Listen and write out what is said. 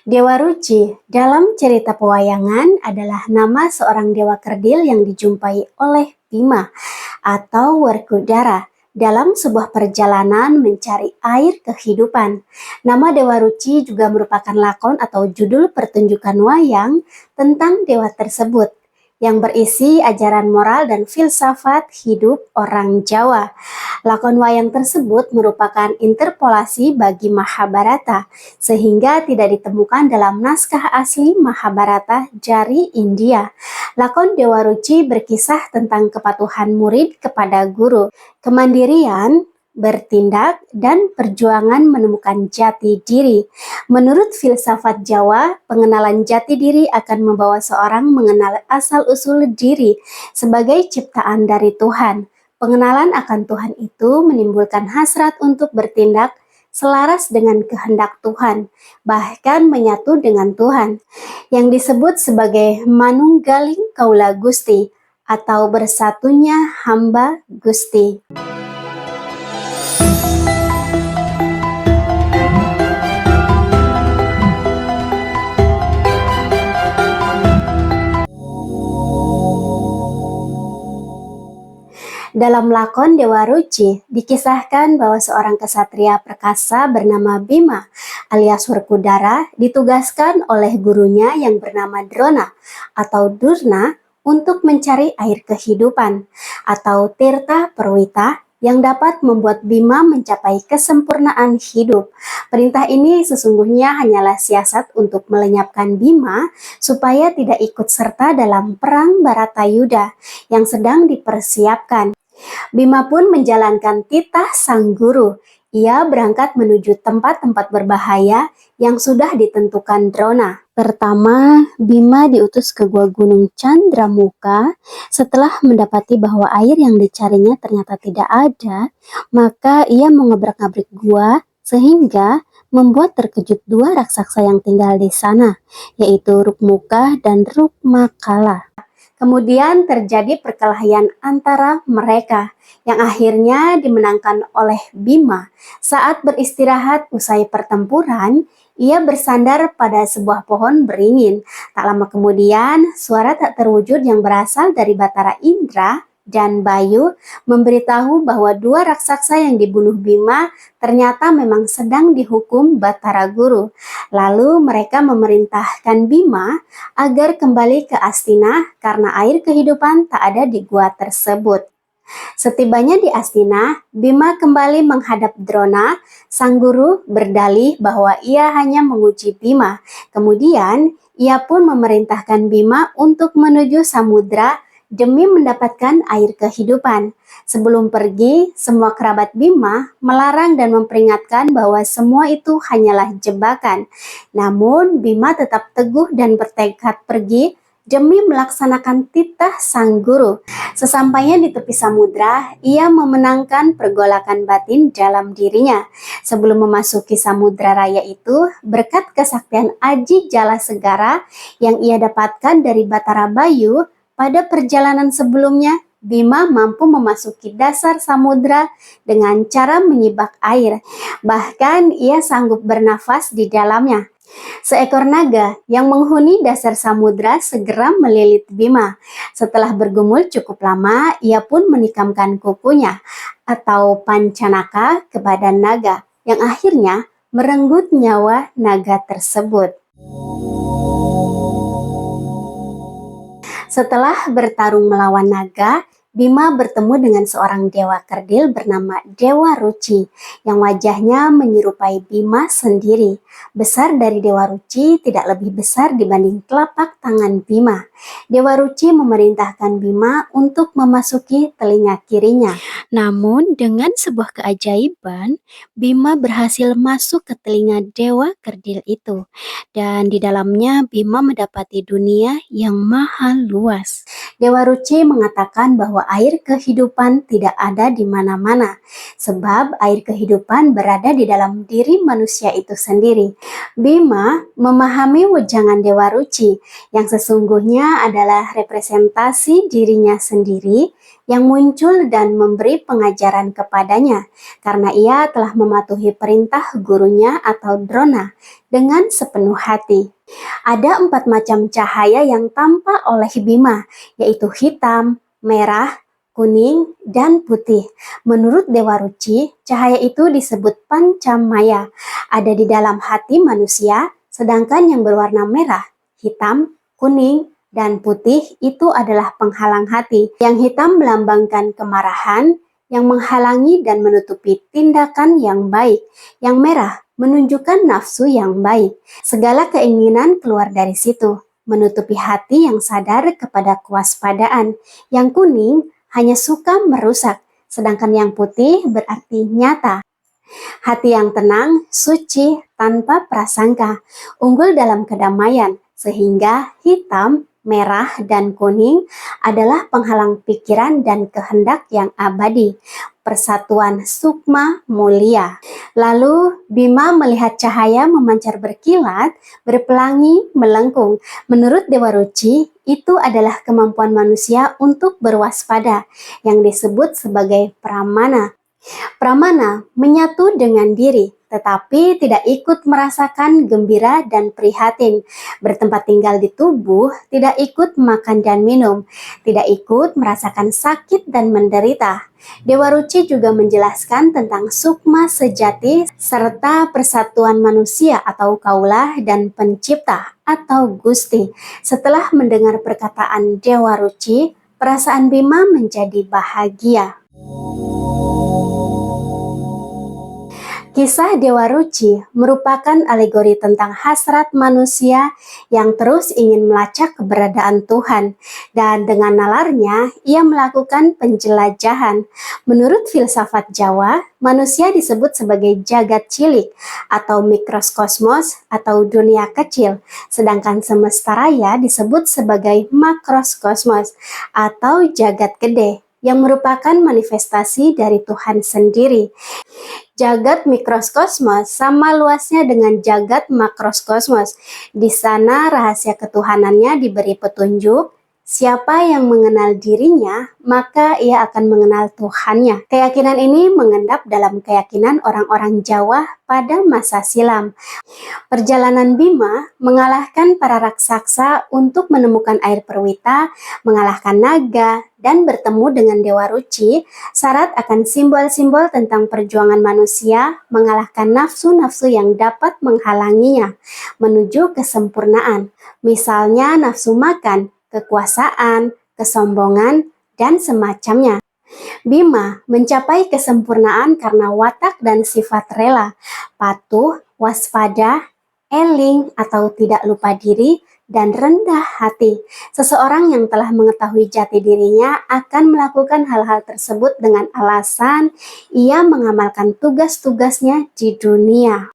Dewa Ruci dalam cerita pewayangan adalah nama seorang dewa kerdil yang dijumpai oleh Bima atau Werkudara dalam sebuah perjalanan mencari air kehidupan. Nama Dewa Ruci juga merupakan lakon atau judul pertunjukan wayang tentang dewa tersebut yang berisi ajaran moral dan filsafat hidup orang Jawa. Lakon wayang tersebut merupakan interpolasi bagi Mahabharata, sehingga tidak ditemukan dalam naskah asli Mahabharata dari India. Lakon Dewa Ruci berkisah tentang kepatuhan murid kepada guru, kemandirian bertindak, dan perjuangan menemukan jati diri. Menurut filsafat Jawa, pengenalan jati diri akan membawa seorang mengenal asal-usul diri sebagai ciptaan dari Tuhan. Pengenalan akan Tuhan itu menimbulkan hasrat untuk bertindak selaras dengan kehendak Tuhan, bahkan menyatu dengan Tuhan, yang disebut sebagai manunggaling kaula Gusti atau bersatunya hamba Gusti. Dalam lakon Dewa Ruci, dikisahkan bahwa seorang kesatria perkasa bernama Bima alias Werkudara ditugaskan oleh gurunya yang bernama Drona atau Durna untuk mencari air kehidupan atau Tirta Perwita yang dapat membuat Bima mencapai kesempurnaan hidup. Perintah ini sesungguhnya hanyalah siasat untuk melenyapkan Bima supaya tidak ikut serta dalam perang Baratayuda yang sedang dipersiapkan. Bima pun menjalankan titah sang guru. Ia berangkat menuju tempat-tempat berbahaya yang sudah ditentukan Drona. Pertama, Bima diutus ke gua Gunung Candramuka. Setelah mendapati bahwa air yang dicarinya ternyata tidak ada, maka ia mengobrak-abrik gua sehingga membuat terkejut dua raksasa yang tinggal di sana, yaitu Rukmuka dan Rukmakala. Kemudian terjadi perkelahian antara mereka yang akhirnya dimenangkan oleh Bima. Saat beristirahat usai pertempuran, ia bersandar pada sebuah pohon beringin. Tak lama kemudian, suara tak terwujud yang berasal dari Batara Indra dan Bayu memberitahu bahwa dua raksasa yang dibunuh Bima ternyata memang sedang dihukum Batara Guru. Lalu mereka memerintahkan Bima agar kembali ke Astina karena air kehidupan tak ada di gua tersebut. Setibanya di Astina, Bima kembali menghadap Drona. Sang guru berdalih bahwa ia hanya menguji Bima. Kemudian, ia pun memerintahkan Bima untuk menuju samudra demi mendapatkan air kehidupan. Sebelum pergi, semua kerabat Bima melarang dan memperingatkan bahwa semua itu hanyalah jebakan. Namun, Bima tetap teguh dan bertekad pergi demi melaksanakan titah sang guru. Sesampainya di tepi samudra, ia memenangkan pergolakan batin dalam dirinya. Sebelum memasuki samudra raya itu, berkat kesaktian Aji Jala Segara yang ia dapatkan dari Batara Bayu, pada perjalanan sebelumnya, Bima mampu memasuki dasar samudra dengan cara menyibak air. Bahkan ia sanggup bernafas di dalamnya. Seekor naga yang menghuni dasar samudra segera melilit Bima. Setelah bergumul cukup lama, ia pun menikamkan kukunya atau pancanaka ke badan naga yang akhirnya merenggut nyawa naga tersebut. Setelah bertarung melawan naga, Bima bertemu dengan seorang dewa kerdil bernama Dewa Ruci yang wajahnya menyerupai Bima sendiri. Besar dari Dewa Ruci tidak lebih besar dibanding telapak tangan Bima. Dewa Ruci memerintahkan Bima untuk memasuki telinga kirinya. Namun dengan sebuah keajaiban, Bima berhasil masuk ke telinga Dewa kerdil itu. Dan di dalamnya Bima mendapati dunia yang maha luas. Dewa Ruci mengatakan bahwa air kehidupan tidak ada di mana-mana, sebab air kehidupan berada di dalam diri manusia itu sendiri. Bima memahami wejangan Dewa Ruci yang sesungguhnya adalah representasi dirinya sendiri yang muncul dan memberi pengajaran kepadanya karena ia telah mematuhi perintah gurunya atau Drona dengan sepenuh hati. Ada 4 macam cahaya yang tampak oleh Bima, yaitu hitam, merah, kuning, dan putih. Menurut Dewa Ruci, cahaya itu disebut pancamaya, ada di dalam hati manusia, sedangkan yang berwarna merah, hitam, kuning, dan putih itu adalah penghalang hati. Yang hitam melambangkan kemarahan, yang menghalangi dan menutupi tindakan yang baik. Yang merah menunjukkan nafsu yang baik. Segala keinginan keluar dari situ, menutupi hati yang sadar kepada kewaspadaan. Yang kuning hanya suka merusak, sedangkan yang putih berarti nyata. Hati yang tenang, suci, tanpa prasangka, unggul dalam kedamaian, sehingga hitam, merah, dan kuning adalah penghalang pikiran dan kehendak yang abadi, persatuan sukma mulia. Lalu Bima melihat cahaya memancar berkilat, berpelangi, melengkung. Menurut Dewa Ruci, itu adalah kemampuan manusia untuk berwaspada, yang disebut sebagai pramana. Pramana menyatu dengan diri, tetapi tidak ikut merasakan gembira dan prihatin. Bertempat tinggal di tubuh, tidak ikut makan dan minum, tidak ikut merasakan sakit dan menderita. Dewa Ruci juga menjelaskan tentang sukma sejati serta persatuan manusia atau kaulah dan pencipta atau Gusti. Setelah mendengar perkataan Dewa Ruci, perasaan Bima menjadi bahagia. Kisah Dewa Ruci merupakan alegori tentang hasrat manusia yang terus ingin melacak keberadaan Tuhan, dan dengan nalarnya ia melakukan penjelajahan. Menurut filsafat Jawa, manusia disebut sebagai jagat cilik atau mikrokosmos atau dunia kecil, sedangkan semesta raya disebut sebagai makrokosmos atau jagat gede, yang merupakan manifestasi dari Tuhan sendiri. Jagat mikrokosmos sama luasnya dengan jagat makrokosmos. Di sana rahasia ketuhanannya diberi petunjuk. Siapa yang mengenal dirinya, maka ia akan mengenal Tuhannya. Keyakinan ini mengendap dalam keyakinan orang-orang Jawa pada masa silam. Perjalanan Bima mengalahkan para raksasa untuk menemukan air perwita, mengalahkan naga, dan bertemu dengan Dewa Ruci, syarat akan simbol-simbol tentang perjuangan manusia mengalahkan nafsu-nafsu yang dapat menghalanginya menuju kesempurnaan. Misalnya nafsu makan, kekuasaan, kesombongan, dan semacamnya. Bima mencapai kesempurnaan karena watak dan sifat rela, patuh, waspada, eling atau tidak lupa diri, dan rendah hati. Seseorang yang telah mengetahui jati dirinya akan melakukan hal-hal tersebut dengan alasan ia mengamalkan tugas-tugasnya di dunia.